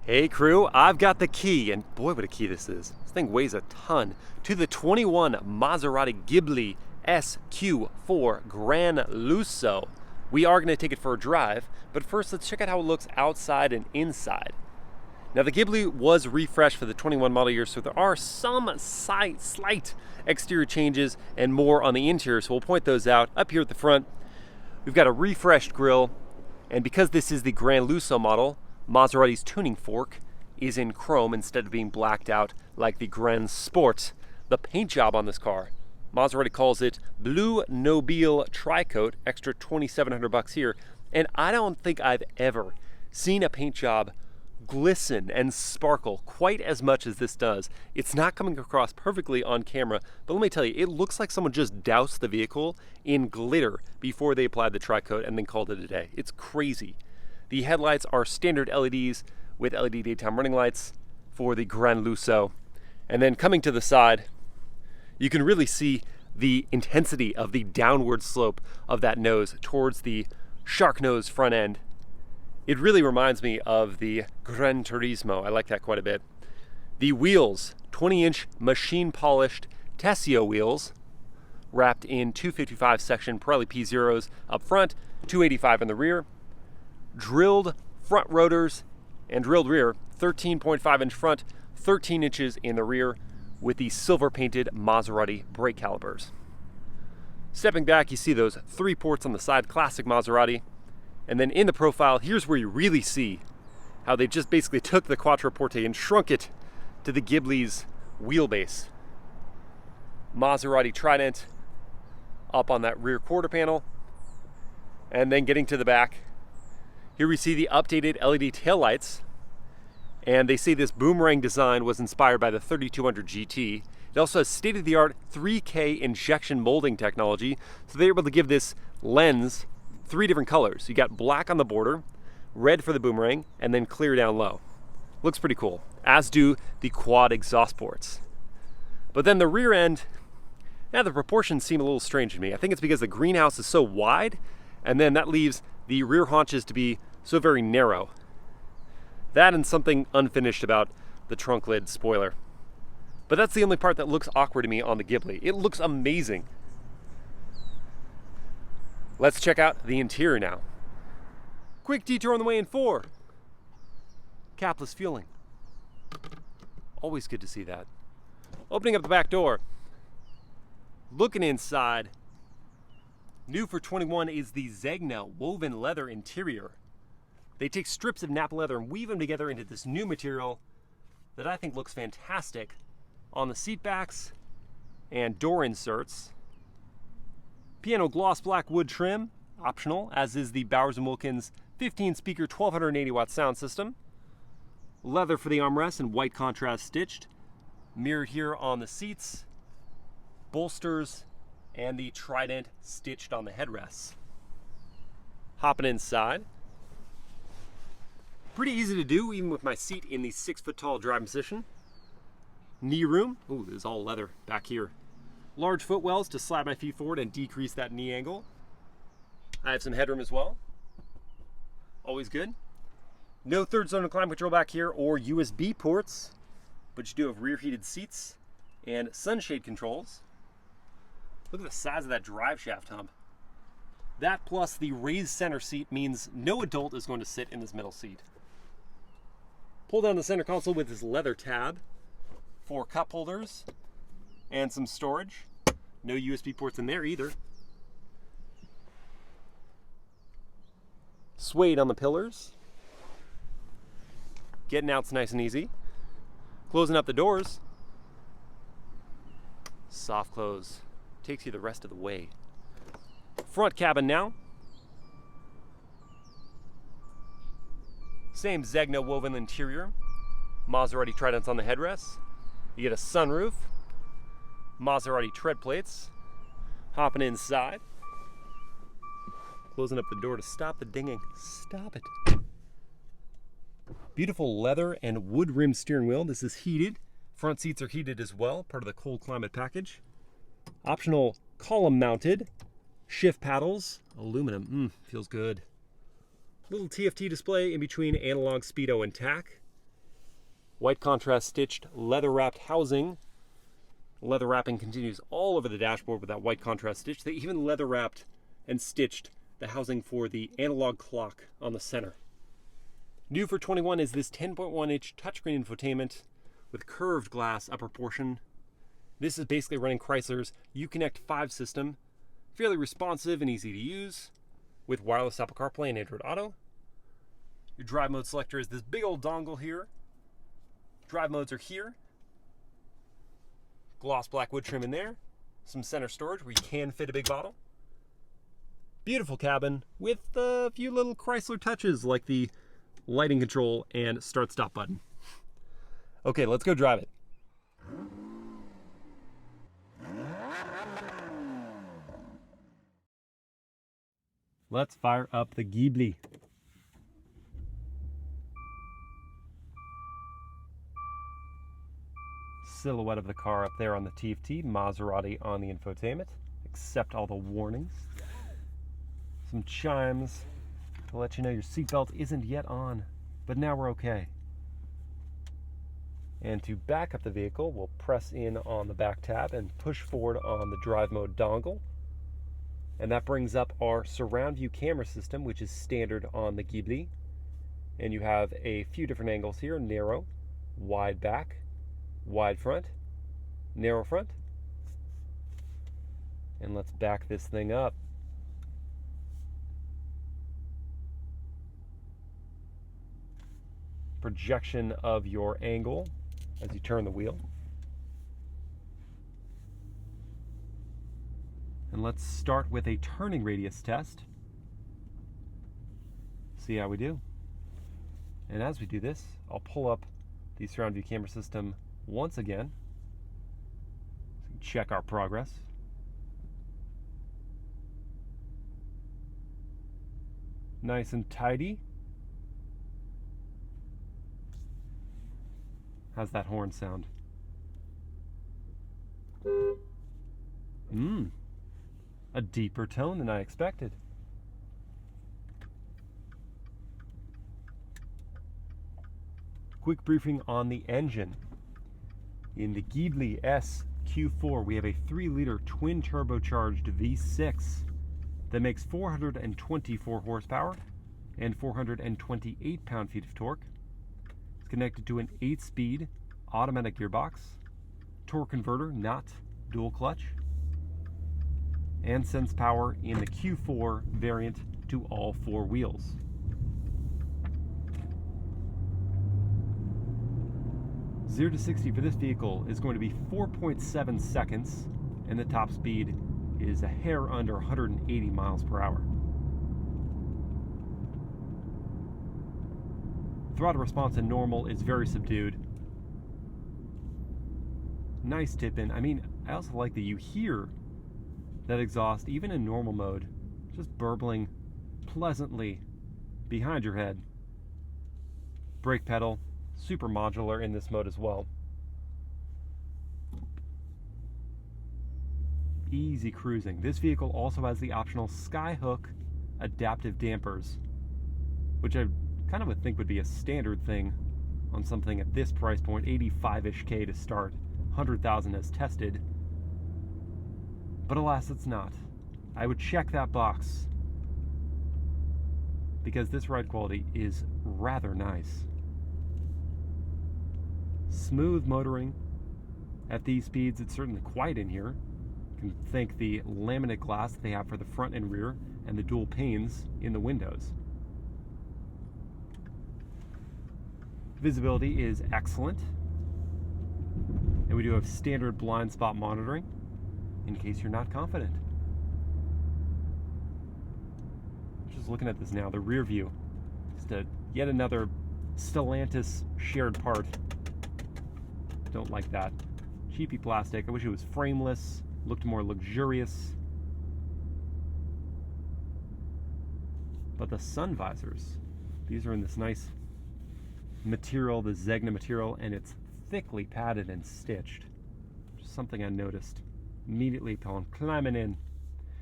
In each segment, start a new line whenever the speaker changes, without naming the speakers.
Hey crew, I've got the key, and boy what a key this is. This thing weighs a ton, to the 21 Maserati Ghibli S Q4 GranLusso. We are going to take it for a drive, but first let's check out how it looks outside and inside. Now the Ghibli was refreshed for the 21 model year, so there are some slight exterior changes and more on the interior, so we'll point those out. Up here at the front, we've got a refreshed grille, and because this is the GranLusso model, Maserati's tuning fork is in chrome instead of being blacked out like the Gran Sport. The paint job on this car, Maserati calls it Blu Nobile Tri-Coat, extra $2,700 here, and I don't think I've ever seen a paint job glisten and sparkle quite as much as this does. It's not coming across perfectly on camera, but let me tell you, it looks like someone just doused the vehicle in glitter before they applied the Tri-Coat and then called it a day. It's crazy. The headlights are standard LEDs with LED daytime running lights for the GranLusso. And then coming to the side, you can really see the intensity of the downward slope of that nose towards the shark nose front end. It really reminds me of the Gran Turismo. I like that quite a bit. The wheels, 20-inch machine polished Teseo wheels, wrapped in 255 section Pirelli P0s up front, 285 in the rear. Drilled front rotors and drilled rear, 13.5 inch front, 13 inches in the rear, with the silver painted Maserati brake calipers. Stepping back, you see those 3 ports on the side, classic Maserati. And then in the profile, here's where you really see how they just basically took the Quattroporte and shrunk it to the Ghibli's wheelbase. Maserati Trident up on that rear quarter panel. And then getting to the back, here we see the updated LED taillights, and they say this boomerang design was inspired by the 3200 GT. It also has state-of-the-art 3K injection molding technology, so they're able to give this lens 3 different colors. You got black on the border, red for the boomerang, and then clear down low. Looks pretty cool, as do the quad exhaust ports. But then the rear end, now the proportions seem a little strange to me. I think it's because the greenhouse is so wide, and then that leaves the rear haunches to be so very narrow. That and something unfinished about the trunk lid spoiler. But that's the only part that looks awkward to me on the Ghibli. It looks amazing. Let's check out the interior now. Quick detour on the way in 4. Capless fueling. Always good to see that. Opening up the back door. Looking inside. New for 21 is the Zegna woven leather interior. They take strips of Napa leather and weave them together into this new material that I think looks fantastic on the seat backs and door inserts. Piano gloss black wood trim, optional, as is the Bowers & Wilkins 15-speaker 1280-watt sound system. Leather for the armrests and white contrast stitched. Mirrored here on the seats. Bolsters and the Trident stitched on the headrests. Hopping inside. Pretty easy to do, even with my seat in the 6-foot-tall driving position. Knee room. Ooh, this is all leather back here. Large footwells to slide my feet forward and decrease that knee angle. I have some headroom as well. Always good. No third zone of climate control back here or USB ports, but you do have rear heated seats and sunshade controls. Look at the size of that drive shaft hump. That plus the raised center seat means no adult is going to sit in this middle seat. Pull down the center console with this leather tab for cup holders and some storage. No USB ports in there either. Suede on the pillars. Getting out's nice and easy. Closing up the doors. Soft close. Takes you the rest of the way. Front cabin now. Same Zegna woven interior. Maserati Tridents on the headrests. You get a sunroof. Maserati tread plates. Hopping inside. Closing up the door to stop the dinging. Stop it. Beautiful leather and wood rim steering wheel. This is heated. Front seats are heated as well, part of the cold climate package. Optional column mounted shift paddles, aluminum, feels good. Little TFT display in between analog, speedo, and tach. white contrast stitched leather wrapped housing. Leather wrapping continues all over the dashboard with that white contrast stitch. They even leather wrapped and stitched the housing for the analog clock on the center. New for 21 is this 10.1-inch touchscreen infotainment with curved glass upper portion. This is basically running Chrysler's Uconnect 5 system, fairly responsive and easy to use, with wireless Apple CarPlay and Android Auto. Your drive mode selector is this big old dongle here. Drive modes are here. Gloss black wood trim in there. Some center storage where you can fit a big bottle. Beautiful cabin with a few little Chrysler touches like the lighting control and start-stop button. Okay, let's go drive it. Let's fire up the Ghibli. Silhouette of the car up there on the TFT, Maserati on the infotainment. Accept all the warnings. Some chimes to let you know your seatbelt isn't yet on, but now we're okay. And to back up the vehicle, we'll press in on the back tab and push forward on the drive mode dongle. And that brings up our surround view camera system, which is standard on the Ghibli. And you have a few different angles here: narrow, wide back, wide front, narrow front. And let's back this thing up. Projection of your angle as you turn the wheel. And let's start with a turning radius test. See how we do. And as we do this, I'll pull up the surround view camera system once again. Check our progress. Nice and tidy. How's that horn sound? A deeper tone than I expected. Quick briefing on the engine. In the Ghibli S Q4, we have a 3-liter twin-turbocharged V6 that makes 424 horsepower and 428 pound-feet of torque. It's connected to an 8-speed automatic gearbox, torque converter, not dual clutch, and sends power in the Q4 variant to all 4 wheels. Zero to 60 for this vehicle is going to be 4.7 seconds, and the top speed is a hair under 180 miles per hour. Throttle response in normal is very subdued. Nice tip in. I mean, I also like that you hear that exhaust, even in normal mode, just burbling pleasantly behind your head. Brake pedal, super modular in this mode as well. Easy cruising. This vehicle also has the optional Skyhook adaptive dampers, which I kind of would think would be a standard thing on something at this price point, 85-ish K to start, 100,000 as tested. But alas, it's not. I would check that box because this ride quality is rather nice. Smooth motoring at these speeds. It's certainly quiet in here. You can thank the laminate glass that they have for the front and rear and the dual panes in the windows. Visibility is excellent. And we do have standard blind spot monitoring in case you're not confident. Just looking at this now, the rear view. Just yet another Stellantis shared part. Don't like that. Cheapy plastic. I wish it was frameless, looked more luxurious. But the sun visors, these are in this nice material, the Zegna material, and it's thickly padded and stitched. Just something I noticed immediately upon climbing in.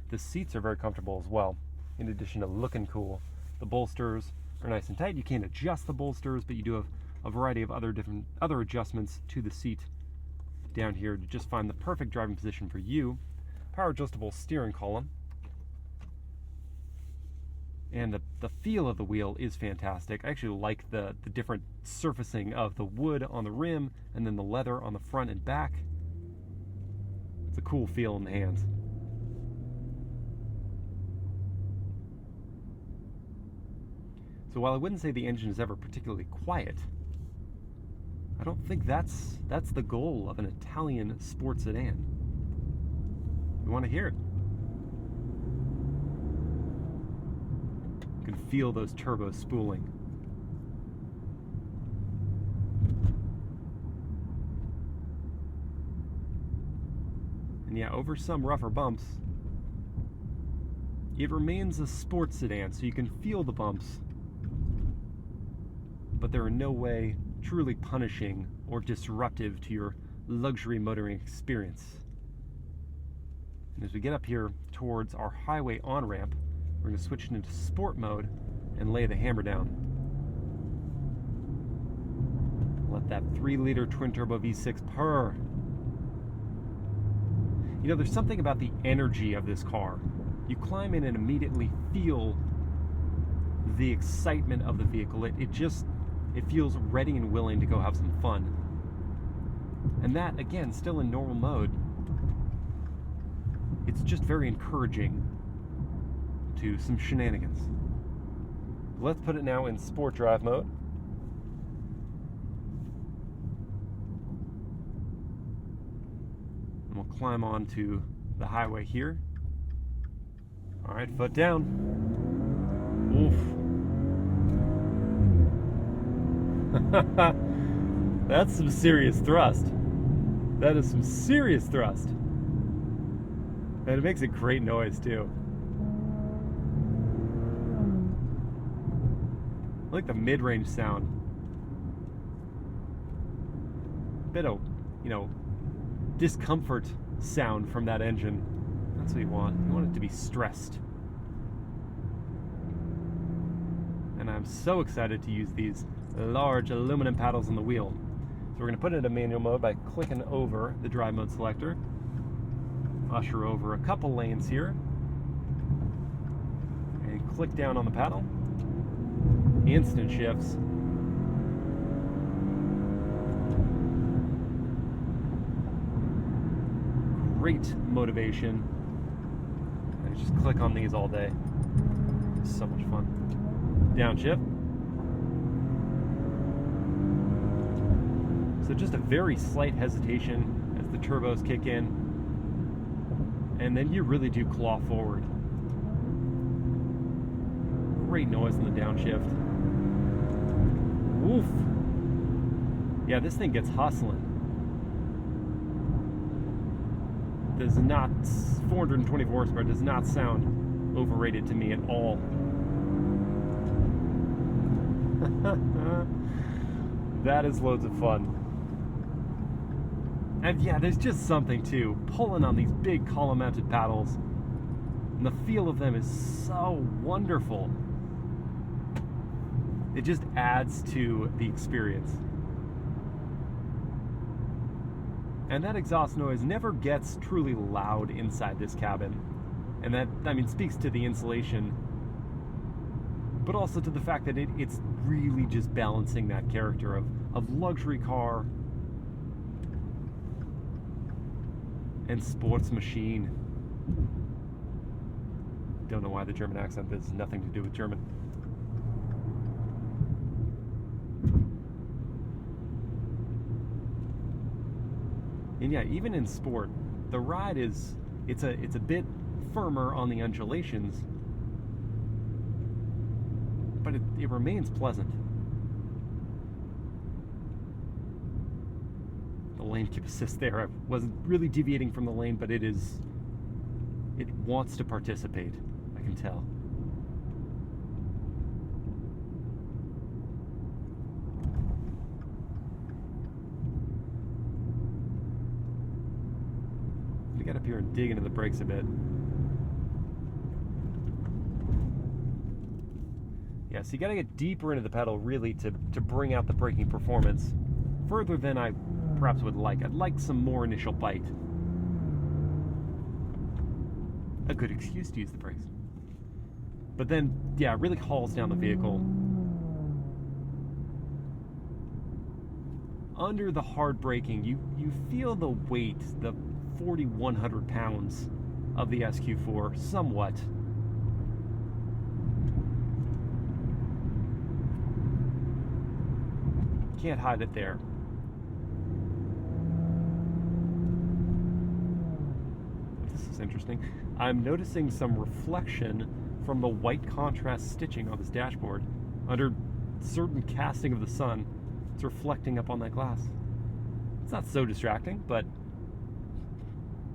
The seats are very comfortable as well, in addition to looking cool. The bolsters are nice and tight. You can't adjust the bolsters, but you do have a variety of other adjustments to the seat down here to just find the perfect driving position for you. Power adjustable steering column. And the feel of the wheel is fantastic. I actually like the different surfacing of the wood on the rim and then the leather on the front and back. It's a cool feel in the hands. So while I wouldn't say the engine is ever particularly quiet, I don't think that's the goal of an Italian sports sedan. You want to hear it. You can feel those turbos spooling. And yeah, over some rougher bumps, it remains a sports sedan, so you can feel the bumps, but they're in no way truly punishing or disruptive to your luxury motoring experience. And as we get up here towards our highway on-ramp, we're going to switch it into sport mode and lay the hammer down. Let that 3-liter twin-turbo V6 purr. You know, there's something about the energy of this car. You climb in and immediately feel the excitement of the vehicle. It feels ready and willing to go have some fun. And that, again, still in normal mode, it's just very encouraging to some shenanigans. Let's put it now in sport drive mode. And we'll climb onto the highway here. All right, foot down. Oof. That's some serious thrust. That is some serious thrust. And it makes a great noise too. I like the mid-range sound. Bit of, discomfort sound from that engine. That's what you want. You want it to be stressed. And I'm so excited to use these large aluminum paddles on the wheel. So we're going to put it into manual mode by clicking over the drive mode selector. Usher over a couple lanes here. And click down on the paddle. Instant shifts. Great motivation. And just click on these all day. It's so much fun. Downshift. So just a very slight hesitation as the turbos kick in, and then you really do claw forward. Great noise in the downshift. Woof. Yeah, this thing gets hustling. Does not, 424 horsepower does not sound overrated to me at all. That is loads of fun. And yeah, there's just something too, pulling on these big column-mounted paddles, and the feel of them is so wonderful. It just adds to the experience. And that exhaust noise never gets truly loud inside this cabin. And that, speaks to the insulation, but also to the fact that it's really just balancing that character of luxury car and sports machine. Don't know why the German accent has nothing to do with German. And yeah, even in sport, the ride it's a bit firmer on the undulations, but it remains pleasant. The lane keep assist there. I wasn't really deviating from the lane, but it wants to participate. I can tell. We get up here and dig into the brakes a bit. Yeah, so you gotta get deeper into the pedal really to bring out the braking performance further than I perhaps would like. I'd like some more initial bite. A good excuse to use the brakes. But then, yeah, it really hauls down the vehicle. Under the hard braking, you feel the weight, the 4,100 pounds of the SQ4 somewhat. Can't hide it there. This is interesting. I'm noticing some reflection from the white contrast stitching on this dashboard. Under certain casting of the sun, it's reflecting up on that glass. It's not so distracting, but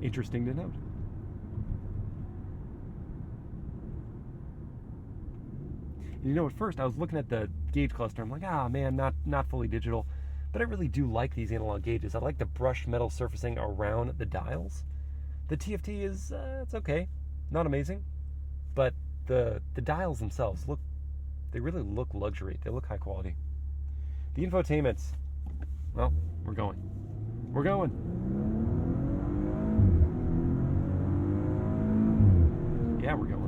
interesting to note. You know, at first I was looking at the gauge cluster. I'm like, ah, man, not fully digital. But I really do like these analog gauges. I like the brushed metal surfacing around the dials. The TFT is, it's okay. Not amazing. But the dials themselves, they really look luxury. They look high quality. The infotainment, well, we're going. We're going. Yeah, we're going.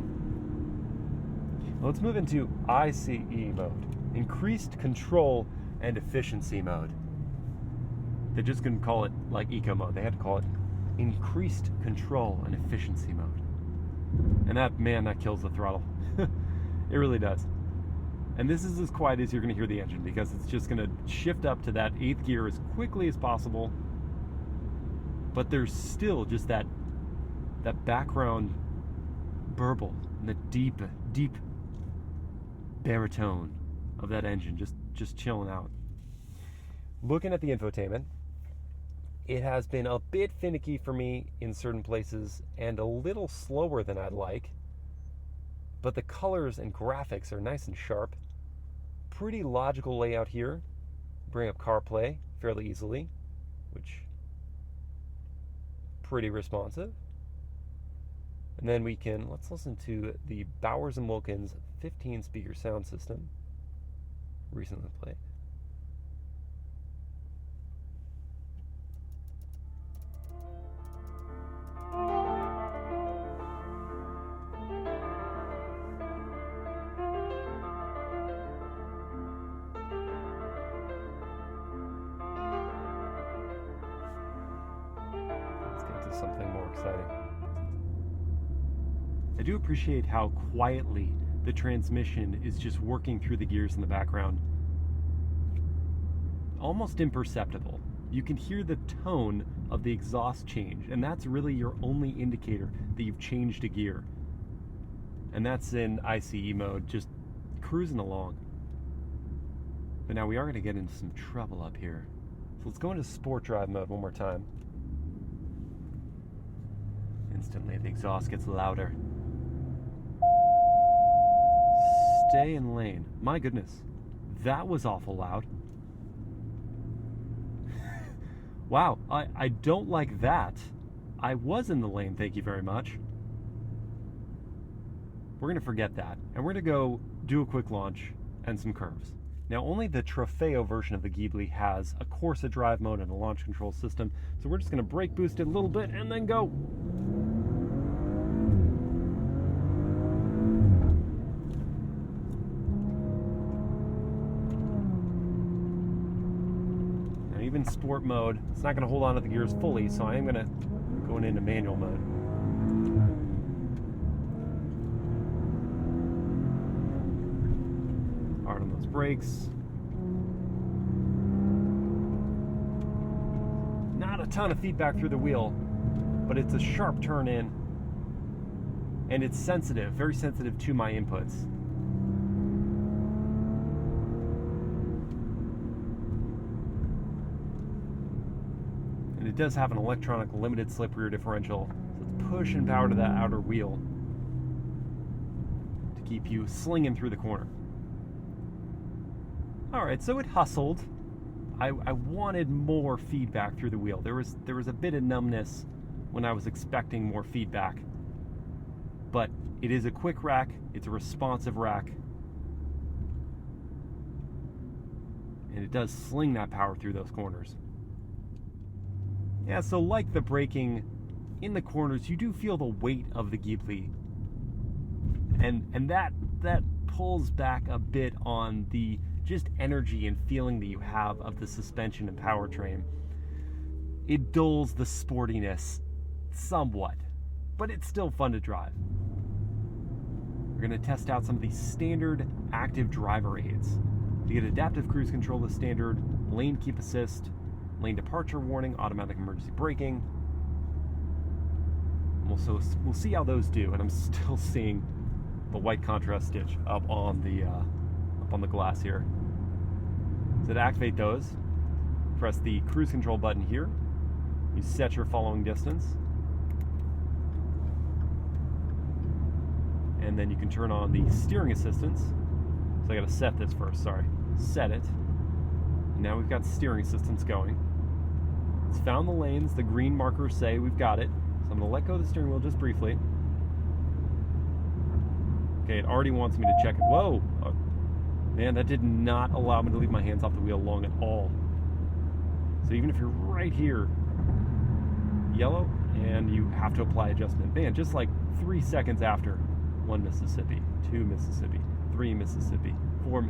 Well, let's move into ICE mode. Increased control and efficiency mode. They just couldn't call it like eco mode. They had to call it increased control and efficiency mode. And that kills the throttle. It really does. And this is as quiet as you're going to hear the engine, because it's just going to shift up to that 8th gear as quickly as possible. But there's still just that background burble and the deep baritone of that engine just chilling out. Looking at the infotainment, it has been a bit finicky for me in certain places and a little slower than I'd like. But the colors and graphics are nice and sharp. Pretty logical layout here. Bring up CarPlay fairly easily, which pretty responsive. And then let's listen to the Bowers & Wilkins 15 speaker sound system, recently played. Let's get to something more exciting. I do appreciate how quietly the transmission is just working through the gears in the background. Almost imperceptible. You can hear the tone of the exhaust change, and that's really your only indicator that you've changed a gear. And that's in ICE mode, just cruising along. But now we are going to get into some trouble up here. So let's go into sport drive mode one more time. Instantly the exhaust gets louder. Stay in lane. My goodness, that was awful loud. Wow, I don't like that. I was in the lane, thank you very much. We're going to forget that, and we're going to go do a quick launch and some curves. Now, only the Trofeo version of the Ghibli has a Corsa drive mode and a launch control system, so we're just going to brake boost it a little bit and then go. Even sport mode, it's not going to hold on to the gears fully, so I am going to go into manual mode. Hard on those brakes. Not a ton of feedback through the wheel, but it's a sharp turn in, and it's sensitive, very sensitive to my inputs. It does have an electronic limited slip rear differential, so it's pushing power to that outer wheel to keep you slinging through the corner. Alright, so it hustled. I wanted more feedback through the wheel. There was a bit of numbness when I was expecting more feedback. But it is a quick rack, it's a responsive rack. and it does sling that power through those corners. Yeah, so like the braking in the corners, you do feel the weight of the Ghibli, and that pulls back a bit on the just energy and feeling that you have of the suspension and powertrain. It dulls the sportiness somewhat, but it's still fun to drive. We're going to test out some of the standard active driver aids. You get adaptive cruise control as standard, lane keep assist, lane departure warning, automatic emergency braking. We'll see how those do, and I'm still seeing the white contrast stitch up on the glass here. So to activate those, press the cruise control button here. You set your following distance, and then you can turn on the steering assistance. So I gotta set this first, sorry. Set it. And now we've got steering assistance going. It's found the lanes, the green markers say we've got it. So I'm gonna let go of the steering wheel just briefly. Okay, it already wants me to check it. Whoa! Oh, man, that did not allow me to leave my hands off the wheel long at all. So even if you're right here, yellow, and you have to apply adjustment. Man, just like 3 seconds after, 1 Mississippi, 2 Mississippi, 3 Mississippi, 4,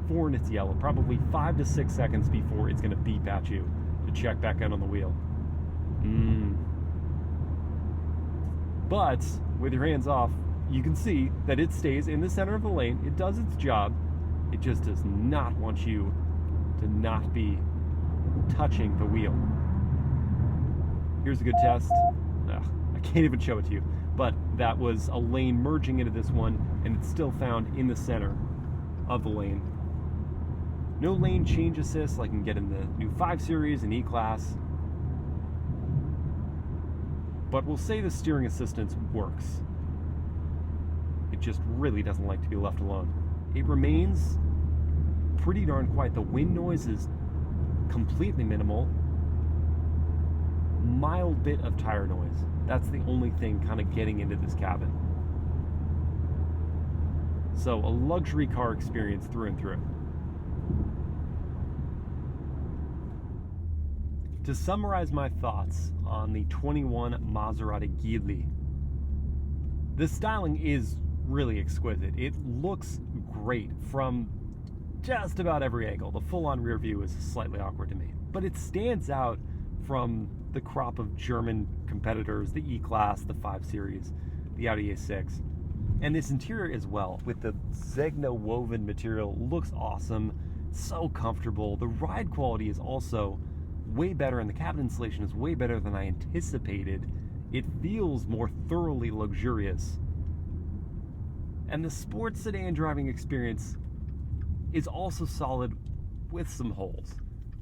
and it's yellow. Probably 5 to 6 seconds before it's gonna beep at you to check back in on the wheel. But with your hands off, you can see that it stays in the center of the lane. It does its job. It just does not want you to not be touching the wheel. Here's a good test. I can't even show it to you, but that was a lane merging into this one, and it's still found in the center of the lane. No lane change assist like you can get in the new 5 Series and E-Class. But we'll say the steering assistance works. It just really doesn't like to be left alone. It remains pretty darn quiet. The wind noise is completely minimal. Mild bit of tire noise. That's the only thing kind of getting into this cabin. So a luxury car experience through and through. To summarize my thoughts on the 21 Maserati Ghibli, the styling is really exquisite. It looks great from just about every angle. The full-on rear view is slightly awkward to me, but it stands out from the crop of German competitors, the E-Class, the 5 Series, the Audi A6. And this interior as well, with the Zegna woven material, looks awesome, so comfortable. The ride quality is also way better, and the cabin insulation is way better than I anticipated. It feels more thoroughly luxurious. And the sports sedan driving experience is also solid with some holes.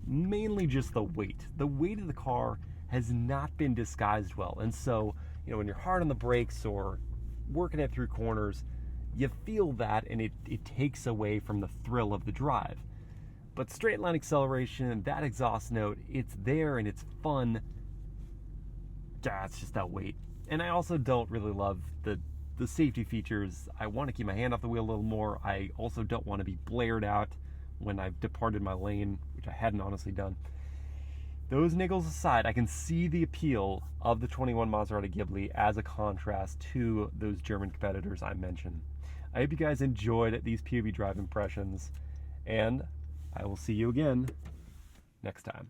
Mainly just the weight. The weight of the car has not been disguised well. And so, when you're hard on the brakes or working it through corners, you feel that, and it takes away from the thrill of the drive. But straight line acceleration and that exhaust note, it's there and it's fun. It's just that weight. And I also don't really love the safety features. I want to keep my hand off the wheel a little more. I also don't want to be blared out when I've departed my lane, which I hadn't honestly done. Those niggles aside, I can see the appeal of the 21 Maserati Ghibli as a contrast to those German competitors I mentioned. I hope you guys enjoyed these POV drive impressions, and I will see you again next time.